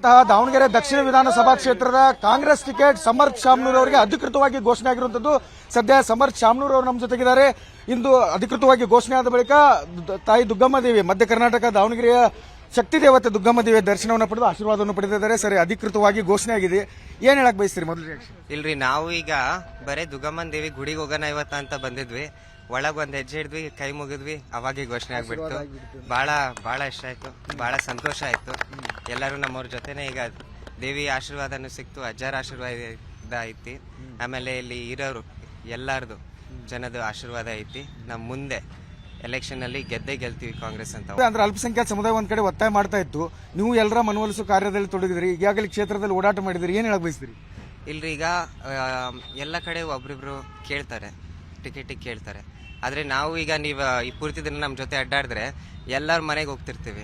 ಇರುವಂತಹ ದಾವಣಗೆರೆ ದಕ್ಷಿಣ ವಿಧಾನಸಭಾ ಕ್ಷೇತ್ರದ ಕಾಂಗ್ರೆಸ್ ಟಿಕೆಟ್ ಸಮರ್ಥ್ ಶಾಮನೂರ್ ಅವರಿಗೆ ಅಧಿಕೃತವಾಗಿ ಘೋಷಣೆ ಆಗಿರುವಂತದ್ದು. ಸದ್ಯ ಸಮರ್ಥ್ ಶಾಮನೂರ್ ಅವರು ನಮ್ಮ ಜೊತೆಗಿದ್ದಾರೆ. ಇಂದು ಅಧಿಕೃತವಾಗಿ ಘೋಷಣೆ ಆದ ಬಳಿಕ ತಾಯಿ ದುಗ್ಗಮ್ಮ ದೇವಿ, ಮಧ್ಯ ಕರ್ನಾಟಕ ದಾವಣಗೆರೆಯ ಶಕ್ತಿ ದೇವತೆ ದುಗ್ಗಮ್ಮ ದೇವಿಯ ದರ್ಶನವನ್ನು ಪಡೆದು ಆಶೀರ್ವಾದವನ್ನು ಪಡೆದಿದ್ದಾರೆ. ಸರಿ, ಅಧಿಕೃತವಾಗಿ ಘೋಷಣೆ ಆಗಿದೆ. ಏನ್ ಹೇಳಕ್ ಬಯಸ್ತೀರಿ ಮೊದಲು ರಿಯಾಕ್ಷನ್? ಇಲ್ರಿ, ನಾವು ಈಗ ಬರೇ ದುಗ್ಗಮ್ಮನ್ ದೇವಿ ಗುಡಿಗೆ ಹೋಗೋಣ ಇವತ್ತ ಅಂತ ಬಂದಿದ್ವಿ. ಒಳಗ್ ಒಂದ್ ಹೆಜ್ಜೆ ಹಿಡಿದ್ವಿ, ಕೈ ಮುಗಿದ್ವಿ, ಅವಾಗೆ ಘೋಷಣೆ ಆಗ್ಬಿಡ್ತು. ಬಹಳ ಇಷ್ಟ ಆಯ್ತು, ಬಹಳ ಸಂತೋಷ ಆಯ್ತು. ಎಲ್ಲರೂ ನಮ್ಮವ್ರ ಜೊತೆನೆ ಈಗ ದೇವಿ ಆಶೀರ್ವಾದನೂ ಸಿಕ್ತು, ಅಜ್ಜಾರ ಆಶೀರ್ವಾದ ಐತಿ, ಆಮೇಲೆ ಇಲ್ಲಿ ಇರೋರು ಎಲ್ಲಾರ್ದು ಜನದ ಆಶೀರ್ವಾದ ಐತಿ. ನಮ್ ಮುಂದೆ ಎಲೆಕ್ಷನ್ ಅಲ್ಲಿ ಗೆಲ್ತೀವಿ ಕಾಂಗ್ರೆಸ್ ಅಂತ. ಅಂದ್ರೆ ಅಲ್ಪಸಂಖ್ಯಾತ ಸಮುದಾಯ ಒಂದ್ ಕಡೆ ಒತ್ತಾಯ ಮಾಡ್ತಾ ಇತ್ತು, ನೀವು ಎಲ್ಲರ ಮನವೊಲಿಸುವ ಕಾರ್ಯದಲ್ಲಿ ತೊಡಗಿದ್ರಿ, ಈಗಾಗಲೇ ಕ್ಷೇತ್ರದಲ್ಲಿ ಓಡಾಟ ಮಾಡಿದ್ರಿ, ಏನ್ ಹೇಳಕ್ ಬಯಸ್ತೀರಿ? ಇಲ್ರಿ, ಈಗ ಎಲ್ಲ ಕಡೆ ಒಬ್ರಿಬ್ರು ಕೇಳ್ತಾರೆ, ಟಿಕೆಟ್ ಕೇಳ್ತಾರೆ. ಆದ್ರೆ ನಾವು ಈಗ ನೀವು ಈ ಪೂರ್ತಿ ದಿನ ನಮ್ಮ ಜೊತೆ ಅಡ್ಡಾಡಿದ್ರೆ ಎಲ್ಲರ ಮನೆಗೆ ಹೋಗ್ತಿರ್ತೀವಿ,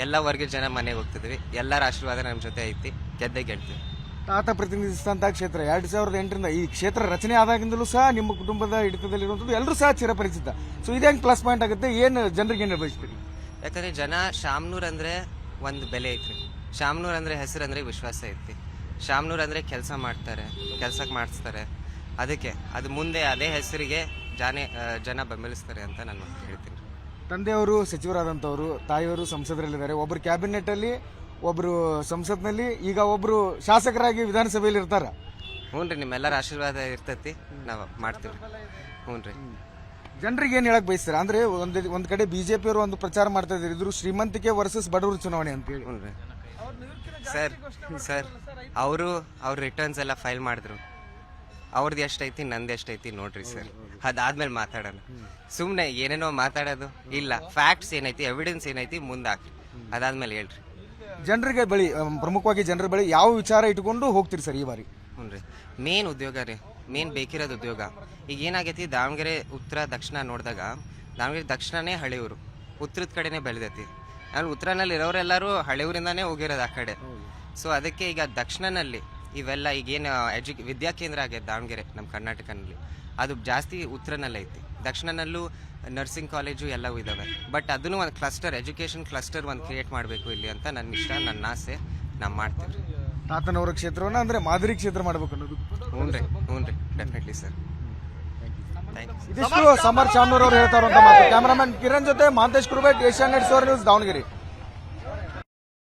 ಎಲ್ಲ ವರ್ಗದ ಜನ ಮನೆಗೆ ಹೋಗ್ತಿದ್ವಿ. ಎಲ್ಲರ ಆಶೀರ್ವಾದ ನಮ್ಮ ಜೊತೆ ಐತಿ, ಗೆಲ್ತೀವಿ. ತಾತ ಪ್ರತಿನಿಧಿಸಿದಂತ ಕ್ಷೇತ್ರ 2008ರಿಂದ ಈ ಕ್ಷೇತ್ರ ರಚನೆ ಆದಾಗಿಂದಲೂ ಸಹ ನಿಮ್ಮ ಕುಟುಂಬದ ಹಿಡಿತದಲ್ಲಿರುವಂತದ್ದು ಎಲ್ಲರೂ ಸಹ ಚಿರಪರಿಚಿತ. ಸೊ ಇದೇ ಪ್ಲಸ್ ಪಾಯಿಂಟ್ ಆಗುತ್ತೆ. ಏನು ಜನರಿಗೆ ಏನು ಬಯಸ್ತೀರಿ? ಯಾಕಂದ್ರೆ ಜನ ಶಾಮನೂರ್ ಅಂದ್ರೆ ಒಂದು ಬೆಲೆ ಐತ್ರಿ, ಶಾಮನೂರ್ ಅಂದ್ರೆ ಹೆಸರು ಅಂದ್ರೆ ವಿಶ್ವಾಸ ಐತಿ, ಶಾಮನೂರ್ ಅಂದ್ರೆ ಕೆಲಸ ಮಾಡ್ತಾರೆ, ಕೆಲ್ಸಕ್ಕೆ ಮಾಡಿಸ್ತಾರೆ. ಅದಕ್ಕೆ ಅದು ಮುಂದೆ ಅದೇ ಹೆಸರಿಗೆ ಜನ ಬೆಂಬಲಿಸ್ತಾರೆ ಅಂತ ನಾನು ಹೇಳ್ತೀನಿ. ತಂದೆಯವರು ಸಚಿವರಾದಂಥವ್ರು, ತಾಯಿಯವರು ಸಂಸದರಲ್ಲಿದ್ದಾರೆ, ಒಬ್ರು ಕ್ಯಾಬಿನೆಟ್ ಅಲ್ಲಿ, ಒಬ್ರು ಸಂಸತ್ನಲ್ಲಿ, ಈಗ ಒಬ್ರು ಶಾಸಕರಾಗಿ ವಿಧಾನಸಭೆಯಲ್ಲಿ ಇರ್ತಾರ. ಹ್ಞೂನ್ರಿ, ನಿಮ್ಮೆಲ್ಲರ ಆಶೀರ್ವಾದ ಇರ್ತೈತಿ, ನಾವು ಮಾಡ್ತೀವಿ. ಹ್ಞೂನ್ರಿ. ಜನರಿಗೆ ಏನ್ ಹೇಳಕ್ ಬಯಸ್ತಾರೆ? ಅಂದ್ರೆ ಒಂದ್ ಕಡೆ ಬಿಜೆಪಿ ಅವರು ಒಂದು ಪ್ರಚಾರ ಮಾಡ್ತಾ ಇದ್ರು, ಇದ್ರು ಶ್ರೀಮಂತಿಕೆ ವರ್ಸಸ್ ಬಡವರು ಚುನಾವಣೆ ಅಂತ ಹೇಳಿ. ಹ್ಞೂನ್ರಿ ಸರ್, ಅವ್ರ ರಿಟರ್ನ್ಸ್ ಎಲ್ಲ ಫೈಲ್ ಮಾಡಿದ್ರು. ಅವ್ರದ್ದು ಎಷ್ಟೈತಿ, ನಂದು ಎಷ್ಟೈತಿ ನೋಡ್ರಿ ಸರ್, ಅದಾದ್ಮೇಲೆ ಮಾತಾಡೋಣ. ಸುಮ್ನೆ ಏನೇನೋ ಮಾತಾಡೋದು ಇಲ್ಲ. ಫ್ಯಾಕ್ಟ್ಸ್ ಏನೈತಿ, ಎವಿಡೆನ್ಸ್ ಏನೈತಿ ಮುಂದೆ ಹಾಕಿ, ಅದಾದ್ಮೇಲೆ ಹೇಳ್ರಿ. ಜನರಿಗೆ ಬಳಿ, ಪ್ರಮುಖವಾಗಿ ಜನರ ಬಳಿ ಯಾವ ವಿಚಾರ ಇಟ್ಕೊಂಡು ಹೋಗ್ತೀರಿ ಸರ್ ಈ ಬಾರಿ? ಹ್ಞೂನ್ರಿ, ಮೇನ್ ಉದ್ಯೋಗ ರೀ, ಮೇನ್ ಬೇಕಿರೋದು ಉದ್ಯೋಗ. ಈಗ ಏನಾಗೈತಿ, ದಾವಣಗೆರೆ ಉತ್ತರ ದಕ್ಷಿಣ ನೋಡಿದಾಗ ದಾವಣಗೆರೆ ದಕ್ಷಿಣನೇ ಹಳೆಯೂರು, ಉತ್ತರದ ಕಡೆನೇ ಬೆಳೆದೈತಿ. ನಾನು ಉತ್ತರನಲ್ಲಿ ಇರೋರೆಲ್ಲರೂ ಹಳೆಯೂರಿಂದಾನೇ ಹೋಗಿರೋದು ಆ ಕಡೆ. ಸೊ ಅದಕ್ಕೆ ಈಗ ದಕ್ಷಿಣನಲ್ಲಿ ಇವೆಲ್ಲ ಈಗೇನು ವಿದ್ಯಾ ಕೇಂದ್ರ ಆಗೈತೆ ದಾವಣಗೆರೆ ನಮ್ಮ ಕರ್ನಾಟಕನಲ್ಲಿ, ಅದು ಜಾಸ್ತಿ ಉತ್ತರನಲ್ಲೇ ಐತಿ. ದಕ್ಷಿಣನಲ್ಲೂ ನರ್ಸಿಂಗ್ ಕಾಲೇಜು ಎಲ್ಲವೂ ಇದಾವೆ. ಬಟ್ ಅದನ್ನು ಒಂದು ಕ್ಲಸ್ಟರ್, ಎಜುಕೇಶನ್ ಕ್ಲಸ್ಟರ್ ಒಂದು ಕ್ರಿಯೇಟ್ ಮಾಡಬೇಕು ಇಲ್ಲಿ ಅಂತ ನನ್ನ ಇಷ್ಟ, ನನ್ನ ಆಸೆ. ನಾವು ಮಾಡ್ತೀವಿ. ತಾತನವರ ಕ್ಷೇತ್ರವನ್ನ ಅಂದ್ರೆ ಮಾದರಿ ಕ್ಷೇತ್ರ ಮಾಡಬೇಕು ಅನ್ನೋದು. ಹ್ಞೂನ್ರಿ, ಡೆಫಿನೆಟ್ಲಿ ಸರ್. ಇದಿಷ್ಟು ಸಮರ್ಥ್ ಶಾಮನೂರ್ ಅವರು ಹೇಳ್ತಾ ಇರುವಂತ ಮಾತು. ಕ್ಯಾಮರಾಮನ್ ಕಿರಣ್ ಜೊತೆ ಮಹಾಂತೇಶ್ ಕುರುಬೇಟ್, ಏಷ್ಯಾ ನೆಟ್ ನ್ಯೂಸ್, ದಾವಣಗೆರೆ.